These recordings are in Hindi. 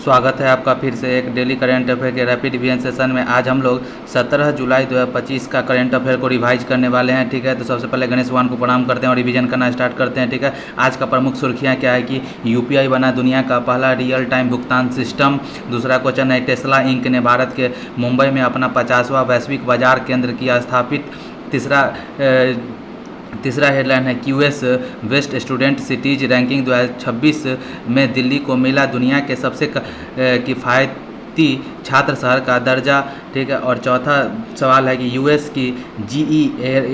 स्वागत है आपका फिर से एक डेली करंट अफेयर के रैपिड रिवीजन सेशन में। आज हम लोग 17 जुलाई 2025 का करंट अफेयर को रिवाइज करने वाले हैं। ठीक है, तो सबसे पहले गणेश भगवान को प्रणाम करते हैं और रिवीजन करना स्टार्ट करते हैं। ठीक है, आज का प्रमुख सुर्खियां क्या है कि यूपीआई बना दुनिया का पहला रियल टाइम भुगतान सिस्टम। दूसरा क्वेश्चन है टेस्ला इंक ने भारत के मुंबई में अपना 50वां वैश्विक बाजार केंद्र किया स्थापित। तीसरा हेडलाइन है QS best student cities ranking 2026 में दिल्ली को मिला दुनिया के सबसे किफ़ायती छात्र शहर का दर्जा। ठीक है, और चौथा सवाल है कि यूएस की जीई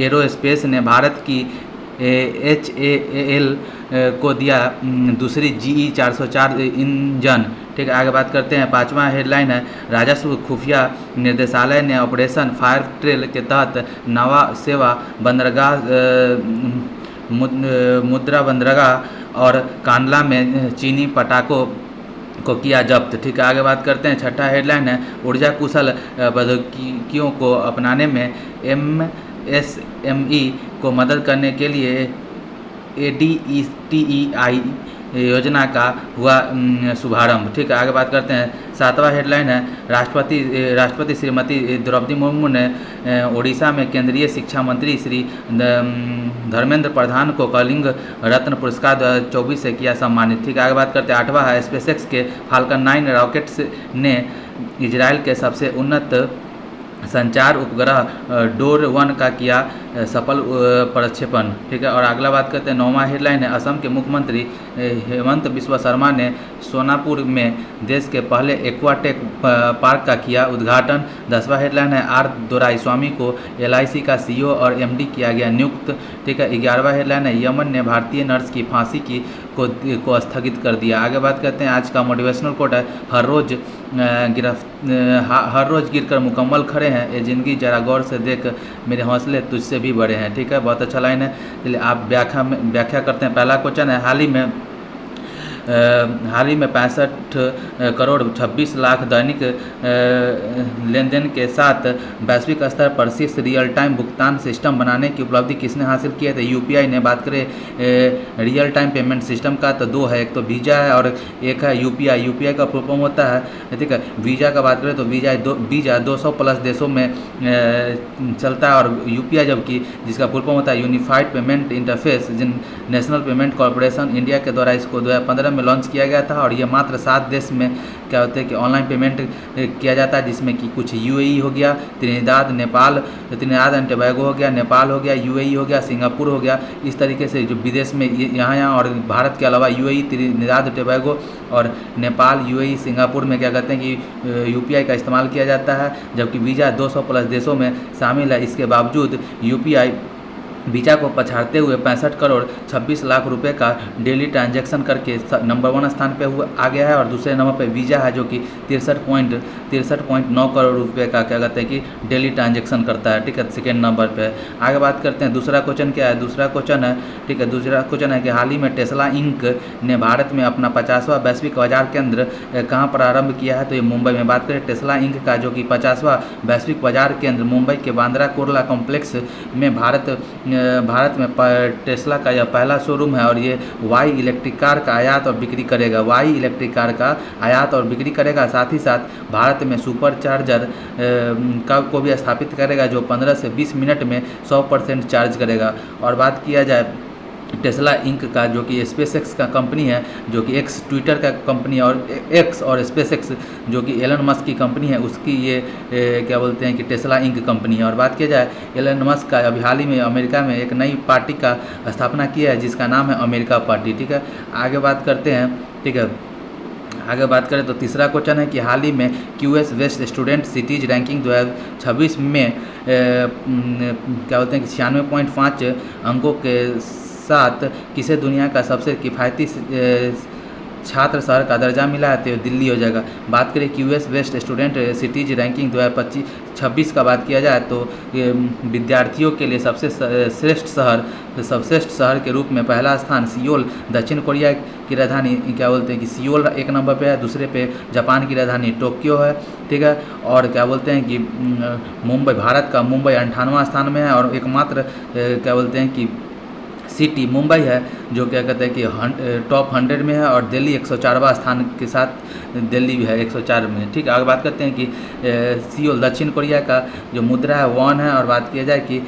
एरोस्पेस ने भारत की HAL को दिया दूसरी GE 404 इंजन। ठीक है, आगे बात करते हैं। पांचवा हेडलाइन है राजस्व खुफिया निर्देशालय ने ऑपरेशन फायर ट्रेल के तहत नवा सेवा बंदरगाह मुद्रा बंदरगाह और कांडला में चीनी पटाखों को किया जब्त। ठीक है, आगे बात करते हैं। छठा हेडलाइन है ऊर्जा कुशल प्रौद्योगिकियों को अपनाने में MSME को मदद करने के लिए ADETEI योजना का हुआ शुभारंभ। ठीक है, आगे बात करते हैं। सातवां हेडलाइन है राष्ट्रपति श्रीमती द्रौपदी मुर्मू ने ओडिशा में केंद्रीय शिक्षा मंत्री श्री धर्मेंद्र प्रधान को कलिंग रत्न पुरस्कार 2024 से किया सम्मानित। ठीक है, आगे बात करते हैं। आठवां है स्पेसएक्स के फाल्कन 9 रॉकेट्स ने इजराइल के सबसे उन्नत संचार उपग्रह डोर 1 का किया सफल प्रक्षेपण। ठीक है, और अगला बात करते हैं। नौवां हेडलाइन है असम के मुख्यमंत्री हेमंत बिस्वा शर्मा ने सोनापुर में देश के पहले एक्वाटेक पार्क का किया उद्घाटन। 10वां हेडलाइन है आर दोराईस्वामी को LIC का CEO और MD किया गया नियुक्त। ठीक है, 11वां हेडलाइन है यमन ने भारतीय नर्स की फांसी को स्थगित कर दिया। आगे बात करते हैं। आज का मोटिवेशनल कोट है हर रोज गिरकर मुकम्मल खड़े हैं, ये ज़िंदगी जरा गौर से देख, मेरे हौसले तुझसे भी बड़े हैं। ठीक है, बहुत अच्छा लाइन है। चलिए आप व्याख्या करते हैं। पहला क्वेश्चन है हाल ही में 65 करोड़ 26 लाख दैनिक लेन देन के साथ वैश्विक स्तर पर शीर्ष रियल टाइम भुगतान सिस्टम बनाने की उपलब्धि किसने हासिल की है? तो यूपीआई ने। बात करें रियल टाइम पेमेंट सिस्टम का तो दो है, एक तो वीज़ा है और एक है यूपीआई। यूपीआई का फुल फॉर्म होता है, ठीक है, वीज़ा का बात करें तो वीज़ा 200 प्लस देशों में चलता है, और यूपीआई जबकि जिसका फुल फॉर्म होता है unified payment interface national payment corporation India के द्वारा इसको 2015 में लॉन्च किया गया था। और ये मात्र 7 देश में क्या होता है कि ऑनलाइन पेमेंट किया जाता है, जिसमें कि कुछ UAE हो गया, त्रिनिदाद एंड टोबैगो हो गया, नेपाल हो गया, UAE हो गया, सिंगापुर हो गया। इस तरीके से जो विदेश में यहाँ और भारत के अलावा UAE, त्रिनिदाद टोबैगो और नेपाल, UAE, सिंगापुर में क्या कहते हैं कि यूपीआई का इस्तेमाल किया जाता है, जबकि वीज़ा 200 प्लस देशों में शामिल है। इसके बावजूद यूपीआई वीज़ा को पछाड़ते हुए 65 करोड़ 26 लाख रुपए का डेली ट्रांजैक्शन करके नंबर 1 स्थान पे आ गया है। और दूसरे नंबर पे वीज़ा है जो कि 63.9 करोड़ रुपए का क्या कहते हैं कि डेली ट्रांजैक्शन करता है। ठीक है, सेकेंड नंबर पे। आगे बात करते हैं। दूसरा क्वेश्चन क्या है? दूसरा क्वेश्चन है, ठीक है, दूसरा क्वेश्चन है कि हाल ही में टेस्ला इंक ने भारत में अपना 50वां वैश्विक बाजार केंद्र कहाँ प्रारंभ किया है? तो ये मुंबई में। बात करें टेस्ला इंक का जो कि 50वां वैश्विक बाजार केंद्र मुंबई के बांद्रा कुर्ला कॉम्प्लेक्स में भारत में टेस्ला का यह पहला शोरूम है, और ये वाई इलेक्ट्रिक कार का आयात और बिक्री करेगा। वाई इलेक्ट्रिक कार का आयात और बिक्री करेगा, साथ ही साथ भारत में सुपर चार्जर को भी स्थापित करेगा, जो 15 से 20 मिनट में 100% चार्ज करेगा। और बात किया जाए टेस्ला इंक का, जो कि स्पेसएक्स का कंपनी है, जो कि एक्स ट्विटर का कंपनी है, और एक्स और स्पेसएक्स जो कि एलन मस्क की कंपनी है, उसकी ये क्या बोलते हैं कि टेस्ला इंक कंपनी है। और बात किया जाए एलन मस्क का, अभी हाल ही में अमेरिका में एक नई पार्टी का स्थापना किया है जिसका नाम है अमेरिका पार्टी। ठीक है, आगे बात करते हैं। ठीक है, आगे बात करें तो तीसरा क्वेश्चन है कि हाल ही में QS best student cities ranking 2026 में क्या बोलते हैं कि 96.5 अंकों के साथ किसे दुनिया का सबसे किफ़ायती छात्र शहर का दर्जा मिला है? तो दिल्ली हो जाएगा। बात करें QS best student cities ranking 2026 का बात किया जाए तो विद्यार्थियों के लिए सर्वश्रेष्ठ शहर के रूप में पहला स्थान सियोल दक्षिण कोरिया की राजधानी क्या बोलते हैं कि सियोल एक नंबर पे है, दूसरे पे जापान की राजधानी टोक्यो है। ठीक है, और क्या बोलते हैं कि मुंबई, भारत का मुंबई 98वां स्थान में है, और एकमात्र क्या बोलते हैं कि सिटी मुंबई है जो क्या कहते हैं कि टॉप 100 में है, और दिल्ली 104वां स्थान के साथ दिल्ली भी है 104 में। ठीक है, आगे बात करते हैं कि सियोल दक्षिण कोरिया का जो मुद्रा है वॉन है, और बात किया जाए कि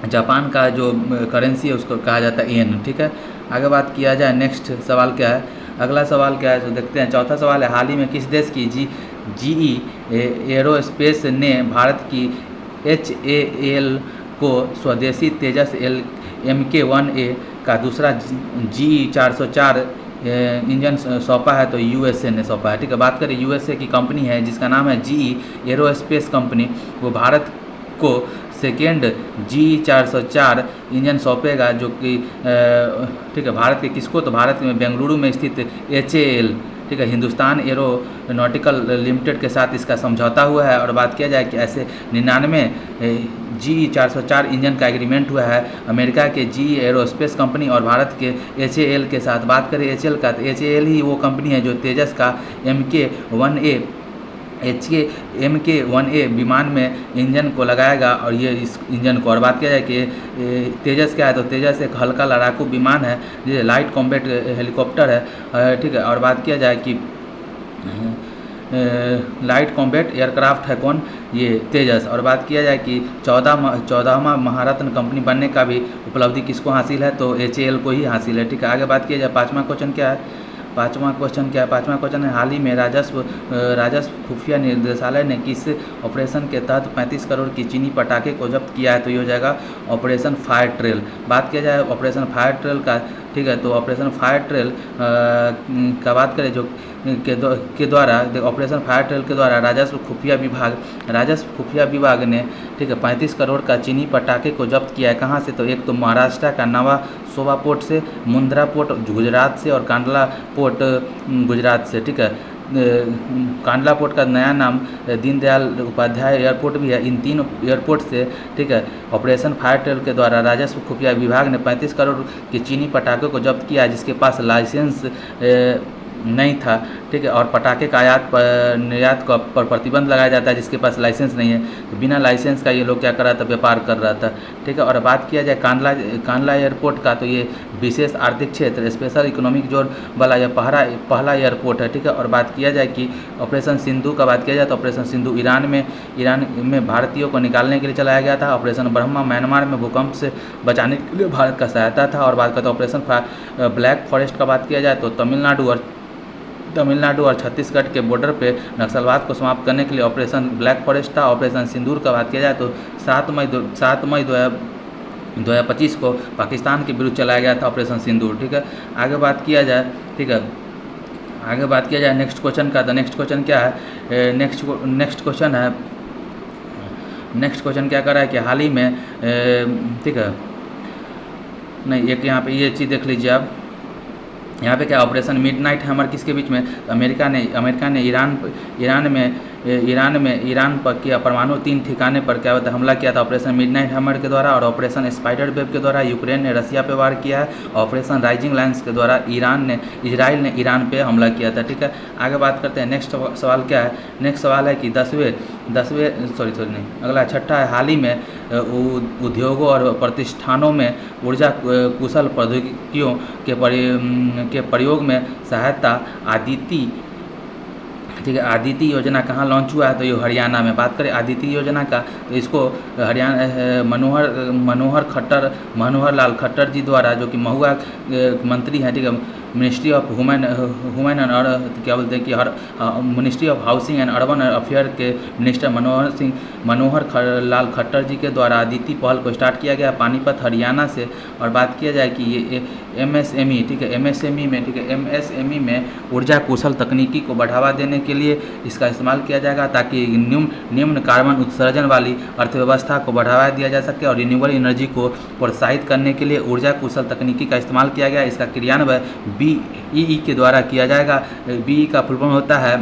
जापान का जो करेंसी है उसको कहा जाता है येन। ठीक है, आगे बात किया जाए नेक्स्ट सवाल क्या है, अगला सवाल क्या है तो देखते हैं। चौथा सवाल है, हाल ही में किस देश की जीई एरोस्पेस ने भारत की HAL को स्वदेशी तेजस MK-1A का दूसरा GE-404 इंजन सौंपा है? तो USA ने सौंपा है। ठीक है, बात करें USA की कंपनी है जिसका नाम है GE एरोस्पेस कंपनी, वो भारत को सेकेंड GE-404 इंजन सौंपेगा, जो कि ठीक है भारत के किसको, तो भारत में बेंगलुरु में स्थित HAL, ठीक है, हिंदुस्तान एरोनॉटिकल लिमिटेड के साथ इसका समझौता हुआ है। और बात किया जाए कि ऐसे 99 GE-404 इंजन का एग्रीमेंट हुआ है अमेरिका के GE एरोस्पेस कंपनी और भारत के HAL के साथ। बात करें HAL का, तो HAL ही वो कंपनी है जो तेजस का MK-1A विमान में इंजन को लगाएगा, और ये इस इंजन को। और बात किया जाए कि तेजस क्या है, तो तेजस एक हल्का लड़ाकू विमान है, ये लाइट कॉम्बैट हेलीकॉप्टर है। ठीक है, और बात किया जाए कि लाइट कॉम्बैट एयरक्राफ्ट है कौन, ये तेजस। और बात किया जाए कि 14वां महारत्न कंपनी बनने का भी उपलब्धि किसको हासिल है, तो HAL को ही हासिल है। ठीक है, आगे बात किया जाए पाँचवा क्वेश्चन क्या है, पाँचवा क्वेश्चन है, हाल ही में राजस्व खुफिया निदेशालय ने किस ऑपरेशन के तहत 35 करोड़ की चीनी पटाखे को जब्त किया है? तो ये हो जाएगा ऑपरेशन फायर ट्रेल। बात किया जाए ऑपरेशन फायर ट्रेल का, ठीक है, तो ऑपरेशन फायर ट्रेल का बात करें जो के द्वारा ऑपरेशन फायर ट्रेल के द्वारा राजस्व खुफिया विभाग ने, ठीक है, 35 करोड़ का चीनी पटाखे को जब्त किया है। कहाँ से? तो एक तो महाराष्ट्र का नवा सोवा पोर्ट से, मुंद्रा पोर्ट गुजरात से, और कांडला पोर्ट गुजरात से। ठीक है, कांडला पोर्ट का नया नाम दीनदयाल उपाध्याय एयरपोर्ट भी है। इन 3 एयरपोर्ट से, ठीक है, ऑपरेशन फायर ट्रेल के द्वारा राजस्व खुफिया विभाग ने 35 करोड़ के चीनी पटाखे को जब्त किया, जिसके पास लाइसेंस नहीं था। ठीक है, और पटाखे का निर्यात पर प्रतिबंध लगाया जाता है जिसके पास लाइसेंस नहीं है, तो बिना लाइसेंस का ये लोग क्या कर रहा था, व्यापार कर रहा था। ठीक है, और बात किया जाए कांडला एयरपोर्ट का, तो ये विशेष आर्थिक क्षेत्र स्पेशल इकोनॉमिक जोन वाला यह पहला एयरपोर्ट है। ठीक है, और बात किया जाए कि ऑपरेशन सिंधु का बात किया जाए तो ऑपरेशन सिंधु ईरान में भारतीयों को निकालने के लिए चलाया गया था। ऑपरेशन ब्रह्मा म्यांमार में भूकंप से बचाने के लिए भारत का सहायता था। और बात करते हैं ऑपरेशन ब्लैक फॉरेस्ट का बात किया जाए तो तमिलनाडु और छत्तीसगढ़ के बॉर्डर पे नक्सलवाद को समाप्त करने के लिए ऑपरेशन ब्लैक फॉरेस्ट था। ऑपरेशन सिंदूर का बात किया जाए तो 7 मई 2025 को पाकिस्तान के विरुद्ध चलाया गया था ऑपरेशन सिंदूर। ठीक है, आगे बात किया जाए, ठीक है, आगे बात किया जाए नेक्स्ट क्वेश्चन का, तो नेक्स्ट क्वेश्चन क्या है, नेक्स्ट क्वेश्चन क्या कर रहा है कि हाल ही में, ठीक है, नहीं, एक यहाँ पे ये चीज़ देख लीजिए आप, यहाँ पे क्या ऑपरेशन मिडनाइट हैमर किसके बीच में, अमेरिका ने ईरान पर किया परमाणु 3 ठिकाने पर क्या होता है हमला किया था ऑपरेशन मिडनाइट हैमर के द्वारा। और ऑपरेशन स्पाइडर वेब के द्वारा यूक्रेन ने रसिया पे वार किया है। ऑपरेशन राइजिंग लाइन्स के द्वारा इजराइल ने ईरान पे हमला किया था। ठीक है, आगे बात करते हैं नेक्स्ट सवाल क्या है, नेक्स्ट सवाल है कि अगला छठा है, हाल ही में उद्योगों और प्रतिष्ठानों में ऊर्जा कुशल प्रौद्योगिकियों के प्रयोग में सहायता आदिति, ठीक है, आदिति योजना कहाँ लॉन्च हुआ है, तो ये हरियाणा में। बात करें आदिति योजना का, तो इसको हरियाणा मनोहर लाल खट्टर जी द्वारा, जो कि महुआ मंत्री हैं, ठीक है, मिनिस्ट्री ऑफ ह्यूमन एंड क्या बोलते हैं कि ministry of housing and urban affair के मिनिस्टर मनोहर लाल खट्टर जी के द्वारा आदिति पहल को स्टार्ट किया गया पानीपत हरियाणा से। और बात किया जाए कि ये MSME, ठीक है, MSME में ऊर्जा कुशल तकनीकी को बढ़ावा देने के लिए इसका इस्तेमाल किया जाएगा, ताकि निम्न कार्बन उत्सर्जन वाली अर्थव्यवस्था को बढ़ावा दिया जा सके। और रिन्यूएबल एनर्जी को प्रोत्साहित करने के लिए ऊर्जा कुशल तकनीकी का इस्तेमाल किया गया। इसका क्रियान्वयन BEE के द्वारा किया जाएगा। BEE का फुल फॉर्म होता है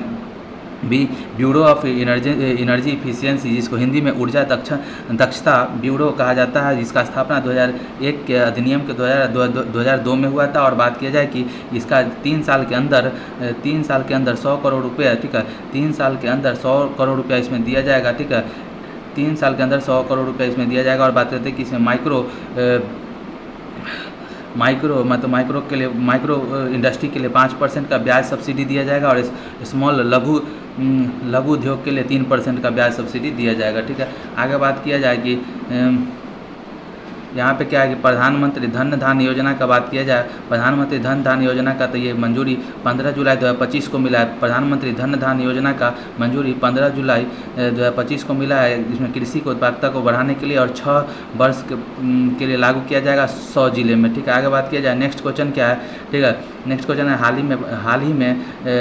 ब्यूरो ऑफ एनर्जी इफिशियंसी, जिसको हिंदी में ऊर्जा दक्षता ब्यूरो कहा जाता है, जिसका स्थापना 2001 के अधिनियम के 2002 में हुआ था। और बात किया जाए कि इसका 3 साल के अंदर 100 करोड़ रुपये, ठीक है, 3 साल के अंदर 100 करोड़ रुपया इसमें दिया जाएगा। ठीक है, 3 साल के अंदर 100 करोड़ रुपये इसमें दिया जाएगा। और बात करते हैं कि इसमें माइक्रो के लिए माइक्रो इंडस्ट्री के लिए 5% का ब्याज सब्सिडी दिया जाएगा और स्मॉल लघु उद्योग के लिए 3% का ब्याज सब्सिडी दिया जाएगा। ठीक है, आगे बात किया जाए कि यहाँ पे क्या है कि प्रधानमंत्री धन धान्य योजना का बात किया जाए, प्रधानमंत्री धन धान्य योजना का तो ये मंजूरी 15 जुलाई 2025 को मिला है। प्रधानमंत्री धन धान्य योजना का मंजूरी 15 जुलाई 2025 को मिला है। इसमें कृषि की उत्पादकता को बढ़ाने के लिए और 6 वर्ष के लिए लागू किया जाएगा 100 जिले में। ठीक है, आगे बात किया जाए नेक्स्ट क्वेश्चन क्या है। ठीक है, नेक्स्ट क्वेश्चन है हाल ही में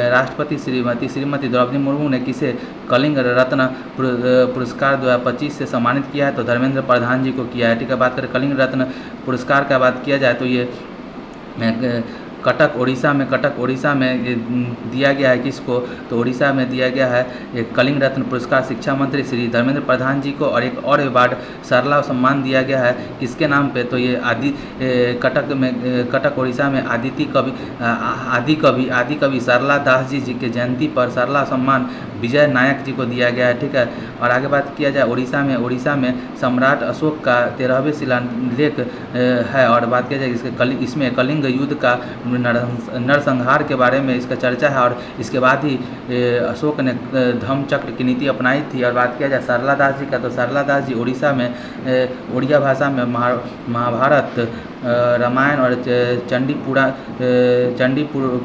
राष्ट्रपति श्रीमती द्रौपदी मुर्मू ने किसे कलिंग रत्न पुरस्कार 2025 से सम्मानित किया है, तो धर्मेंद्र प्रधान जी को किया है। ठीक है, बात करें कलिंग रत्न पुरस्कार का बात किया जाए तो ये कटक उड़ीसा में दिया गया है किसको, तो उड़ीसा में दिया गया है एक कलिंग रत्न पुरस्कार शिक्षा मंत्री श्री धर्मेंद्र प्रधान जी को, और एक और अवार्ड सरला सम्मान दिया गया है किसके नाम पे, तो ये कटक उड़ीसा में आदि कवि सरला दास जी के जयंती पर सरला सम्मान विजय नायक जी को दिया गया है। ठीक है, और आगे बात किया जाए उड़ीसा में सम्राट अशोक का 13वें शिलालेख है, और बात किया जाए इसमें कलिंग युद्ध का नरसंहार के बारे में इसका चर्चा है, और इसके बाद ही अशोक ने धम्मचक्र की नीति अपनाई थी। और बात किया जाए सरला दास जी का, तो सरला दास जी उड़ीसा में उड़िया भाषा में महाभारत, रामायण और चंडी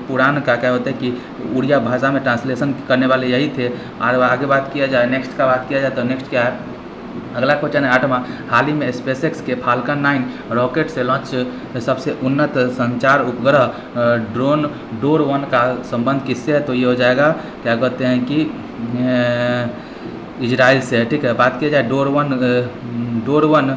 पुराण का क्या होता है कि उड़िया भाषा में ट्रांसलेशन करने वाले यही थे। और आगे बात किया जाए नेक्स्ट का बात किया जाए तो नेक्स्ट क्या है, अगला क्वेश्चन है 8वां। हाल ही में स्पेसएक्स के फाल्कन 9 रॉकेट से लॉन्च सबसे उन्नत संचार उपग्रह डोर 1 का संबंध किससे है, तो ये हो जाएगा क्या कहते हैं कि इजराइल से है। ठीक है, बात किया जाए डोर वन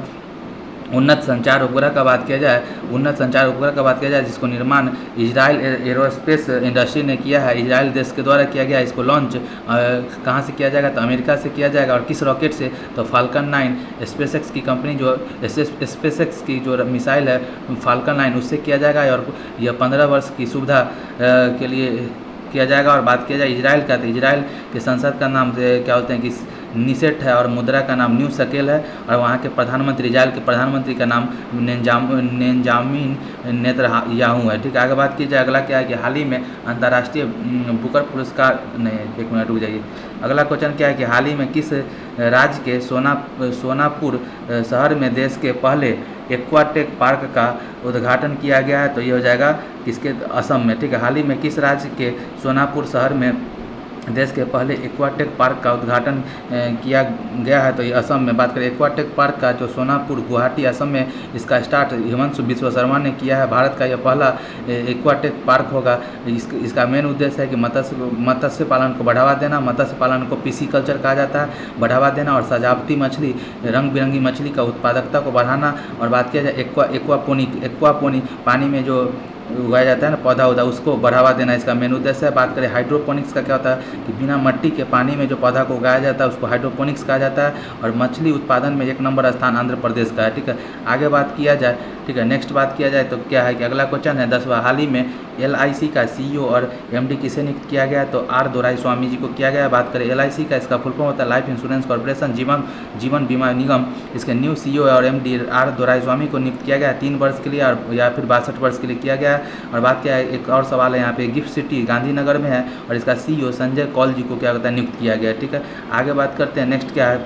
उन्नत संचार उपग्रह का बात किया जाए जिसको निर्माण इजराइल एरोस्पेस इंडस्ट्री ने किया है, इजराइल देश के द्वारा किया गया। इसको लॉन्च कहाँ से किया जाएगा, तो अमेरिका से किया जाएगा, और किस रॉकेट से, तो फाल्कन 9 स्पेसएक्स की कंपनी जो स्पेसएक्स की जो मिसाइल है फाल्कन 9 उससे किया जाएगा, और यह 15 वर्ष की सुविधा के लिए किया जाएगा। और बात किया जाए इजराइल का, तो इजराइल के संसद का नाम क्या होते हैं कि निसेट है, और मुद्रा का नाम न्यू शकेल है, और वहाँ के प्रधानमंत्री इजराइल के प्रधानमंत्री का नाम नेंजामिन नेतन्याहू है। ठीक है, आगे बात की जाए अगला क्या है कि हाल ही में अंतर्राष्ट्रीय बुकर पुरस्कार एक मिनट रुक जाइए। अगला क्वेश्चन क्या है कि हाल ही में किस राज्य के सोनापुर शहर में देश के पहले एक्वाटेक पार्क का उद्घाटन किया गया है, तो ये हो जाएगा किसके, असम में। ठीक है, हाल ही में किस राज्य के सोनापुर शहर में देश के पहले एक्वाटेक पार्क का उद्घाटन किया गया है, तो ये असम में। बात करें एक्वाटेक पार्क का जो सोनापुर गुवाहाटी असम में इसका स्टार्ट हिमांशु विश्व शर्मा ने किया है। भारत का यह पहला एक्वाटेक पार्क होगा। इसका मेन उद्देश्य है कि मत्स्य पालन को बढ़ावा देना, मत्स्य पालन को पिसीकल्चर कहा जाता है, बढ़ावा देना, और सजावटी मछली रंग बिरंगी मछली का उत्पादकता को बढ़ाना। और बात किया जाए एक्वापोनिक पानी में जो उगाया जाता है ना पौधा उसको बढ़ावा देना इसका मेन उद्देश्य है। बात करें हाइड्रोपोनिक्स का क्या होता है कि बिना मिट्टी के पानी में जो पौधा को उगाया जाता है उसको हाइड्रोपोनिक्स कहा जाता है, और मछली उत्पादन में 1 नंबर स्थान आंध्र प्रदेश का है। ठीक है, आगे बात किया जाए, ठीक है, नेक्स्ट बात किया जाए तो क्या है कि अगला क्वेश्चन है 10वां। हाल ही में LIC का CEO और MD किसे नियुक्त किया गया है, तो R दोराईस्वामी जी को किया गया है। बात करें LIC का, इसका फुल फॉर्म होता है लाइफ इंश्योरेंस कॉर्पोरेशन जीवन बीमा निगम। इसके न्यू CEO और MD R दोराईस्वामी को नियुक्त किया गया है 3 वर्ष के लिए या फिर 62 वर्ष के लिए किया गया है। और बात क्या है, एक और सवाल है यहाँ पे, गिफ्ट सिटी गांधीनगर में है और इसका CEO संजय कौल जी को क्या होता है नियुक्त किया गया है। ठीक है, आगे बात करते हैं नेक्स्ट क्या है,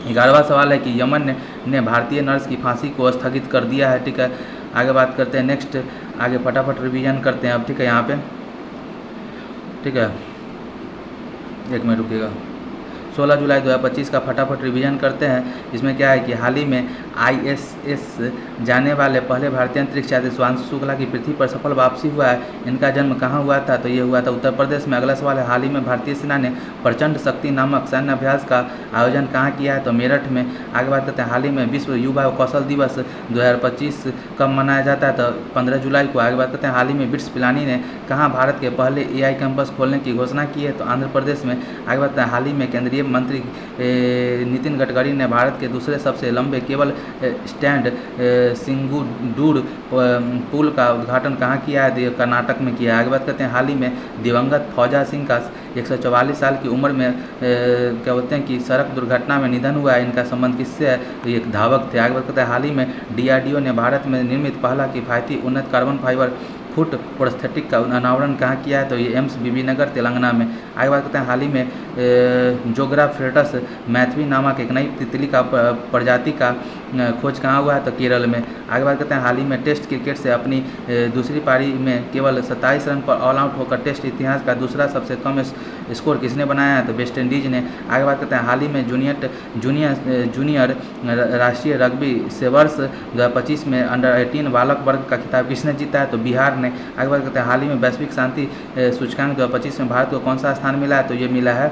11वां सवाल है कि यमन ने भारतीय नर्स की फांसी को स्थगित कर दिया है। ठीक है, आगे बात करते हैं नेक्स्ट, आगे फटाफट रिवीजन करते हैं अब। ठीक है, यहाँ पे ठीक है 1 मिनट रुकिएगा। 16 जुलाई 2025 का फटाफट रिवीजन करते हैं। इसमें क्या है कि हाल ही में ISS जाने वाले पहले भारतीय अंतरिक्ष यात्री सुधांशु शुक्ला की पृथ्वी पर सफल वापसी हुआ है। इनका जन्म कहाँ हुआ था, तो ये हुआ था उत्तर प्रदेश में। अगला सवाल है, हाल ही में भारतीय सेना ने प्रचंड शक्ति नामक सैन्य अभ्यास का आयोजन कहाँ किया है, तो मेरठ में। आगे बात करते हैं, हाल ही में विश्व युवा कौशल दिवस 2025 कब मनाया जाता है, तो 15 जुलाई को। आगे बात करते हैं, हाल ही में बिट्स पिलानी ने कहाँ भारत के पहले AI कैंपस खोलने की घोषणा की है, तो आंध्र प्रदेश में। आगे बात करते हैं, हाल ही में केंद्रीय मंत्री नितिन गडकरी ने भारत के दूसरे सबसे लंबे केबल स्टैंड सिंगुडूर पुल का उद्घाटन कहाँ किया है? तो ये कर्नाटक में किया है। आगे बात करते हैं, हाल ही में दिवंगत फौजा सिंह का 144 साल की उम्र में क्या बोलते हैं कि सड़क दुर्घटना में निधन हुआ है। इनका संबंध किससे है? तो ये एक धावक थे। आगे बात करते हैं, हाल ही में DRDO ने भारत में निर्मित पहला किफ़ायती उन्नत कार्बन फाइबर फुट प्रोस्थेटिक का अनावरण कहाँ किया है? तो ये एम्स बीबी नगर तेलंगाना में। आगे बात करते हैं, हाल ही में जोग्राफेटस मैथवी नामक एक नई तितली का प्रजाति का खोज कहाँ हुआ है? तो केरल में। आगे बात करते हैं, हाल ही में टेस्ट क्रिकेट से अपनी दूसरी पारी में केवल 27 रन पर ऑल आउट होकर टेस्ट इतिहास का दूसरा सबसे कम स्कोर किसने बनाया है? तो वेस्ट इंडीज ने। आगे बात करते हैं, हाल ही में जूनियर राष्ट्रीय रग्बी सेवर्स 2025 में अंडर-18 बालक वर्ग का खिताब किसने जीता है? तो बिहार ने। आगे बात करते हैं, हाल ही में वैश्विक शांति सूचकांक 2025 में भारत को कौन सा स्थान मिला है? तो ये मिला है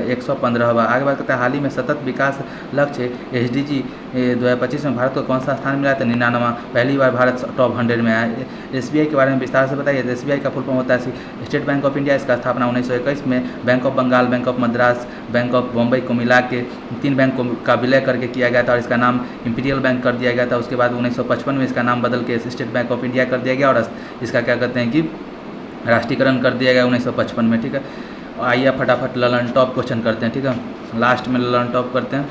115वां। आगे बात करते हैं, हाल ही में सतत विकास लक्ष्य SDG 2025 में भारत को कौन सा स्थान मिला है? तो 99वां। पहली बार भारत टॉप 100 में आया। SBI के बारे में विस्तार से बताइए। तो SBI का फुल फॉर्म होता है स्टेट बैंक ऑफ इंडिया। इसका स्थापना 1921 में bank of Bengal, bank of Madras, bank of Bombay को मिला के 3 बैंक का विलय करके किया गया था और इसका नाम इंपीरियल बैंक कर दिया गया था। उसके बाद 1955 में इसका नाम बदल के स्टेट बैंक ऑफ इंडिया कर दिया गया और इसका क्या कहते हैं कि राष्ट्रीयकरण कर दिया गया 1955 में। ठीक है, आइए फटाफट ललन टॉप क्वेश्चन करते हैं। ठीक है, लास्ट में ललन टॉप करते हैं।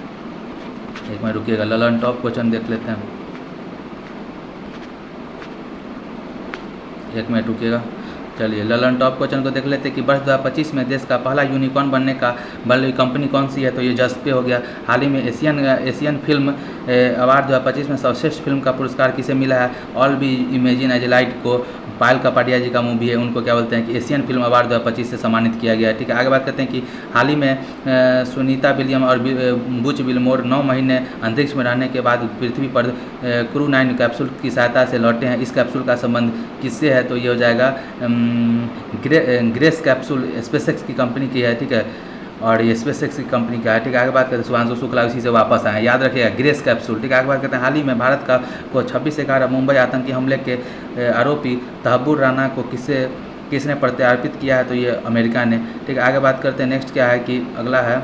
एक मिनट रुकिएगा, ललन टॉप क्वेश्चन देख लेते हैं। एक मिनट रुकिएगा। चलिए ललन टॉप क्वेश्चन को देख लेते हैं कि वर्ष 2025 में देश का पहला यूनिकॉर्न बनने का वाली कंपनी कौन सी है? तो ये जस्ट पे हो गया। हाल ही में एशियन फिल्म अवार्ड 2025 में सर्वश्रेष्ठ फिल्म का पुरस्कार किसे मिला है? All we imagine as light को पायल कपाडिया जी का मूवी है, उनको क्या बोलते हैं कि एशियन फिल्म अवार्ड 2025 से सम्मानित किया गया है। ठीक है, आगे बात करते हैं कि हाल ही में सुनीता विलियम और बुच विलमोर 9 महीने अंतरिक्ष में रहने के बाद पृथ्वी पर क्रू 9 कैप्सूल की सहायता से लौटे हैं। इस कैप्सूल का संबंध किससे है? तो ये हो जाएगा ग्रेस कैप्सूल स्पेसएक्स की कंपनी की है। ठीक है, और ये स्पेसएक्स की कंपनी का है। ठीक है, आगे बात करते हैं, शुभांशु शुक्ला उसी से वापस आए, याद रखिएगा ग्रेस कैप्सूल। ठीक है, आगे बात करते हैं, हाल ही में भारत का को 26/11 मुंबई आतंकी हमले के आरोपी तहब्बुर राना को किसने प्रत्यार्पित किया है? तो ये अमेरिका ने। ठीक है, आगे बात करते हैं, नेक्स्ट क्या है कि अगला है,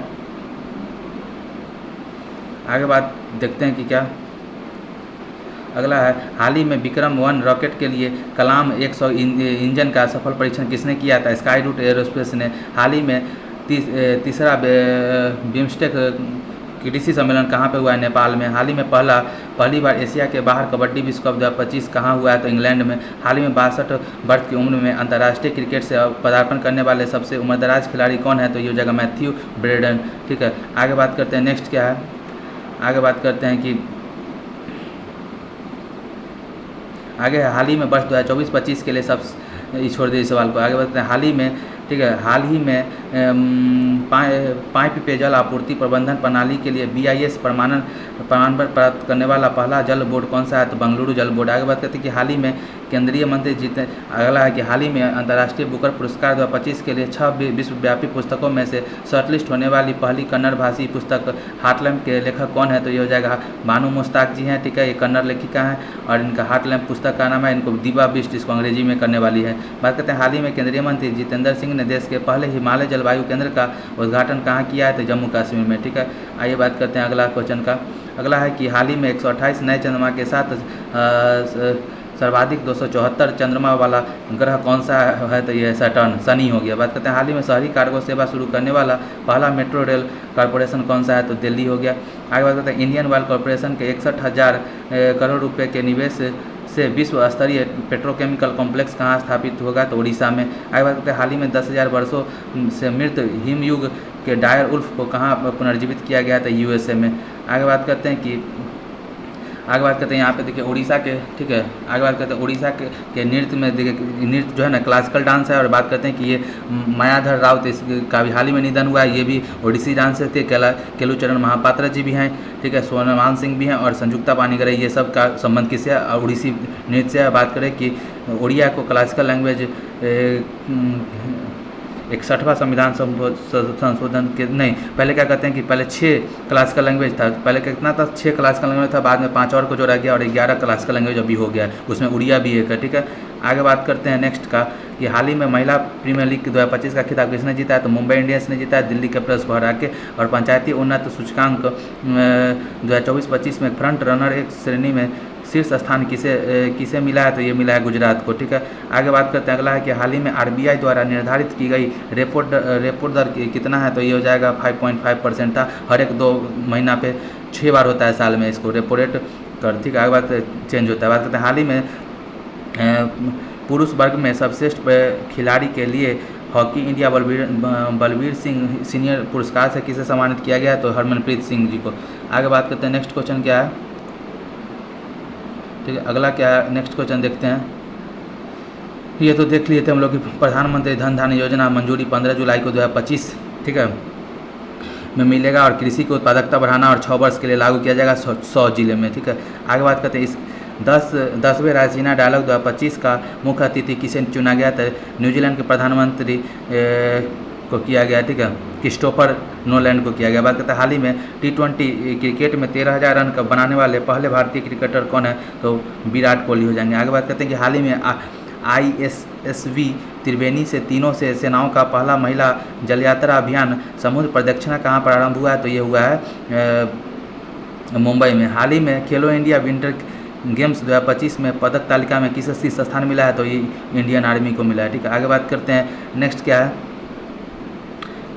आगे बात देखते हैं कि क्या अगला है, हाल ही में विक्रम-1 रॉकेट के लिए कलाम 100 इंजन का सफल परीक्षण किसने किया था? स्काई रूट एरोस्पेस ने। हाल ही में तीसरा बिम्स्टेक कृषि सम्मेलन कहाँ पे हुआ है? नेपाल में। हाल ही में पहली बार एशिया के बाहर कबड्डी विश्व कप 2025 कहाँ हुआ है? तो इंग्लैंड में। हाल ही में 62 वर्ष की उम्र में अंतर्राष्ट्रीय क्रिकेट से पदार्पण करने वाले सबसे उम्रदराज खिलाड़ी कौन है? तो ये हो जाएगा मैथ्यू ब्रेडन। ठीक है, आगे बात करते हैं, नेक्स्ट क्या है, आगे बात करते हैं कि आगे हाल ही में वर्ष 2024-25 के लिए सब छोड़ दिए सवाल को। आगे बढ़ते हैं, हाल ही में, ठीक है, हाल ही में पाइप पेयजल आपूर्ति प्रबंधन प्रणाली के लिए BIS प्रमाण प्राप्त करने वाला पहला जल बोर्ड कौन सा है? तो बेंगलुरु जल बोर्ड। आगे बात करते हैं कि हाल ही में केंद्रीय मंत्री अगला है कि हाल ही में अंतर्राष्ट्रीय बुकर पुरस्कार 2025 के लिए 6 विश्वव्यापी पुस्तकों में से शॉर्टलिस्ट होने वाली पहली कन्नड़ भाषी पुस्तक हार्टलैम्प के लेखक कौन है? तो ये हो जाएगा बानू मुश्ताक जी हैं। ठीक है, ये कन्नड़ लेखिका हैं और इनका हार्टलैम्प पुस्तक का नाम है, इनको दिवा बिस्ट इसको अंग्रेजी में करने वाली है। बात करते हैं, हाल ही में केंद्रीय मंत्री जितेंद्र सिंह ने देश के पहले हिमालय जलवायु केंद्र का उद्घाटन कहाँ किया है? तो जम्मू कश्मीर में। ठीक है, आइए बात करते हैं अगला क्वेश्चन का। अगला है कि हाल ही में 128 नए चंद्रमा के साथ सर्वाधिक 274 चंद्रमा वाला ग्रह कौन सा है? तो ये सैटर्न, शनि हो गया। बात करते हैं, हाल ही में शहरी कार्गो सेवा शुरू करने वाला पहला मेट्रो रेल कॉरपोरेशन कौन सा है? तो दिल्ली हो गया। आगे बात करते हैं, इंडियन ऑयल कॉरपोरेशन के 61,000 करोड़ रुपये के निवेश से विश्व स्तरीय पेट्रोकेमिकल कॉम्प्लेक्स कहाँ स्थापित होगा? तो उड़ीसा में। आगे बात करते हैं, हाल ही में 10,000 वर्षों से मृत हिमयुग के डायर उल्फ को कहाँ पुनर्जीवित किया गया था? USA में। आगे बात करते हैं कि यहाँ पे देखिए उड़ीसा के, ठीक है, आगे बात करते हैं उड़ीसा के नृत्य में देखिए, नृत्य जो है ना क्लासिकल डांस है। और बात करते हैं कि ये मायाधर राउत इसका भी हाल ही में निधन हुआ है, ये भी ओडिसी डांस से थे। केलुचरण महापात्रा जी भी हैं, ठीक है, सोनमान सिंह भी हैं और संजुक्ता पानीग्राही, ये सब का संबंध किससे है? उड़ीसी नृत्य से। बात करें कि उड़िया को क्लासिकल लैंग्वेज 61वां संविधान संशोधन के नहीं, पहले क्या कहते हैं कि पहले 6 क्लासिकल लैंग्वेज था। पहले कितना था? 6 क्लासिकल लैंग्वेज था, बाद में 5 और को जोड़ा गया और 11 क्लासिकल लैंग्वेज अभी हो गया, उसमें उड़िया भी एक है। ठीक है, आगे बात करते हैं नेक्स्ट का कि हाल ही में महिला प्रीमियर लीग 2025 का खिताब किसने जीता है, तो मुंबई इंडियंस ने जीता है दिल्ली कैपिटल्स को हरा के। और पंचायती उन्नत सूचकांक 2024-25 में फ्रंट रनर एक श्रेणी में शीर्ष स्थान किसे मिला है, तो ये मिला है गुजरात को। ठीक है, आगे बात करते हैं। अगला है कि हाल ही में आरबीआई द्वारा निर्धारित की गई रेपो दर कितना है, तो ये हो जाएगा 5.5% था। हर एक 2 महीना पे 6 बार होता है साल में इसको रेपो रेट कर। ठीक है, आगे बात चेंज होता है। बात करते हैं हाल ही में पुरुष वर्ग में सर्वश्रेष्ठ खिलाड़ी के लिए hockey India Balbir Singh senior पुरस्कार से किसे सम्मानित किया गया, तो हरमनप्रीत सिंह जी को। आगे बात करते हैं नेक्स्ट क्वेश्चन क्या है। ठीक है, अगला क्या है, नेक्स्ट क्वेश्चन देखते हैं। ये तो देख लिए थे हम लोग कि प्रधानमंत्री धन धान्य योजना मंजूरी 15 जुलाई को 2025 ठीक है में मिलेगा, और कृषि की उत्पादकता बढ़ाना और 6 वर्ष के लिए लागू किया जाएगा 100 जिले में। ठीक है, आगे बात करते हैं इस 10वें रायसीना डायलॉग 2025 का मुख्य अतिथि किसे चुना गया था, न्यूजीलैंड के प्रधानमंत्री को किया गया। ठीक है, क्रिस्टोफर नोलैंड को किया गया। बात करते हैं हाल ही में T20 क्रिकेट में 13,000 रन का बनाने वाले पहले भारतीय क्रिकेटर कौन है, तो विराट कोहली हो जाएंगे। आगे बात करते हैं कि हाल ही में ISSV त्रिवेणी से तीनों से सेनाओं का पहला महिला जल यात्रा अभियान समुद्र प्रदक्षिणा कहाँ प्रारंभ हुआ है, तो ये हुआ है मुंबई में। हाल ही में खेलो इंडिया विंटर गेम्स 2025 में पदक तालिका में किसे शीर्ष स्थान मिला है, तो ये इंडियन आर्मी को मिला है। ठीक है, आगे बात करते हैं नेक्स्ट क्या है,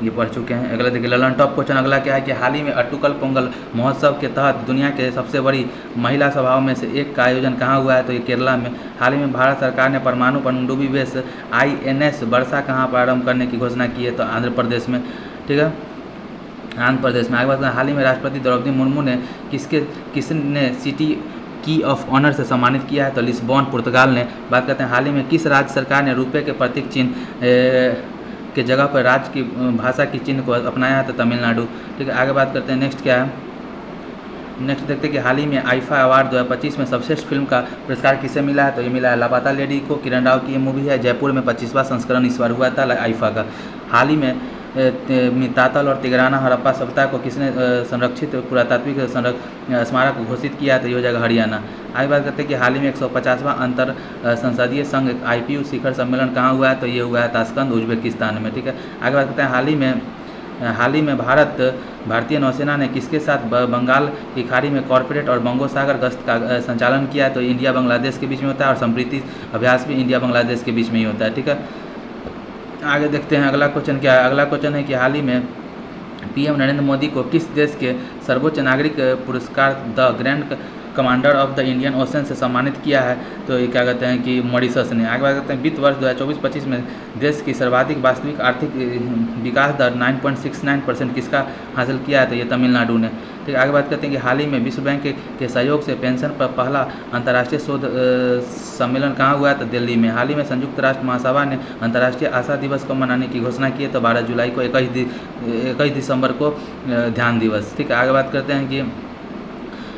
ये पढ़ चुके हैं। अगला देखिए ललन टॉप क्वेश्चन। अगला क्या है कि हाल ही में अट्टुकल पोंगल महोत्सव के तहत दुनिया के सबसे बड़ी महिला सभाओं में से एक का आयोजन कहाँ हुआ है, तो ये केरला में। हाल ही में भारत सरकार ने परमाणु पनडुब्बी बेस INS वर्षा कहाँ प्रारंभ करने की घोषणा की है, तो आंध्र प्रदेश में। ठीक है, आंध्र प्रदेश में। आगे बात हाल ही में राष्ट्रपति द्रौपदी मुर्मू ने किसने सिटी की ऑफ ऑनर से सम्मानित किया है, तो लिस्बॉन पुर्तगाल ने। बात करते हैं हाल ही में किस राज्य सरकार ने रुपये के प्रतीक चिन्ह के जगह पर राज्य की भाषा की चिन्ह को अपनाया है, तो तमिलनाडु। ठीक है, आगे बात करते हैं नेक्स्ट क्या है। नेक्स्ट देखते हैं कि हाल ही में आईफा अवार्ड 2025 में सर्वश्रेष्ठ फिल्म का पुरस्कार किसे मिला है, तो ये मिला है लापता लेडी को। किरण राव की ये मूवी है, जयपुर में 25वां संस्करण इस बार हुआ था आईफा का। हाल ही में तातल और तिगराना हड़प्पा सभ्यता को किसने संरक्षित पुरातात्विक स्मारक घोषित किया, तो ये हो जाएगा हरियाणा। आगे बात करते हैं कि हाल ही में 150वां अंतर संसदीय संघ IPU शिखर सम्मेलन कहाँ हुआ है, तो ये हुआ है ताशकंद उज्बेकिस्तान में। ठीक है, आगे बात करते हैं हाल ही में भारतीय नौसेना ने किसके साथ बंगाल की खाड़ी में कॉर्पोरेट और बंगोसागर गश्त का संचालन किया है, तो इंडिया बांग्लादेश के बीच में होता है, और संप्रीति अभ्यास भी इंडिया बांग्लादेश के बीच में ही होता है। ठीक है, आगे देखते हैं अगला क्वेश्चन क्या है। अगला क्वेश्चन है कि हाल ही में PM नरेंद्र मोदी को किस देश के सर्वोच्च नागरिक पुरस्कार the grand commander of the Indian ocean से सम्मानित किया है, तो ये क्या कहते हैं कि मॉरिशस ने। आगे बात करते हैं वित्त वर्ष 2024-25 में देश की सर्वाधिक वास्तविक आर्थिक विकास दर 9.69% किसका हासिल किया है, तो ये तमिलनाडु ने। ठीक है, आगे बात करते हैं कि हाल ही में विश्व बैंक के सहयोग से पेंशन पर पहला अंतर्राष्ट्रीय शोध सम्मेलन कहाँ हुआ है, तो दिल्ली में। हाल ही में संयुक्त राष्ट्र महासभा ने अंतर्राष्ट्रीय आशा दिवस को मनाने की घोषणा की है, तो 12 जुलाई को 21 दिसंबर को ध्यान दिवस। ठीक है, आगे बात करते हैं कि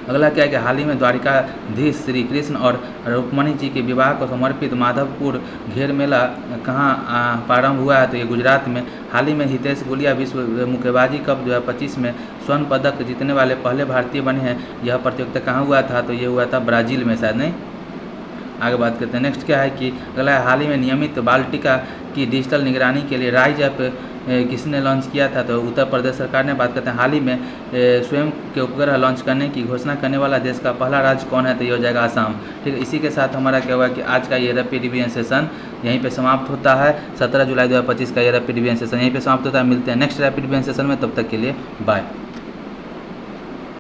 अगला क्या है कि हाल ही में द्वारिकाधीश श्री कृष्ण और रुक्मणी जी के विवाह को समर्पित माधवपुर घेर मेला कहाँ प्रारंभ हुआ है, तो ये गुजरात में। हाल ही में हितेश गुलिया विश्व मुक्केबाजी कप 2025 में स्वर्ण पदक जीतने वाले पहले भारतीय बने हैं। यह प्रतियोगिता कहाँ हुआ था, तो ये हुआ था ब्राज़ील में शायद, नहीं। आगे बात करते हैं नेक्स्ट क्या है कि अगला हाल ही में नियमित बाल टीका की डिजिटल निगरानी के लिए राइज ऐप किसने लॉन्च किया था, तो उत्तर प्रदेश सरकार ने। बात करते हैं हाल ही में स्वयं के उपग्रह लॉन्च करने की घोषणा करने वाला देश का पहला राज्य कौन है, तो ये हो जाएगा असम। ठीक है, इसी के साथ हमारा क्या हुआ कि आज का ये रैपिड रिवीजन सेशन यहीं पे समाप्त होता है। 17 जुलाई 2025 का ये रैपिड रिवीजन सेशन यहीं पे समाप्त होता है। मिलते हैं नेक्स्ट रैपिड रिवीजन सेशन में, तब तक के लिए बाय।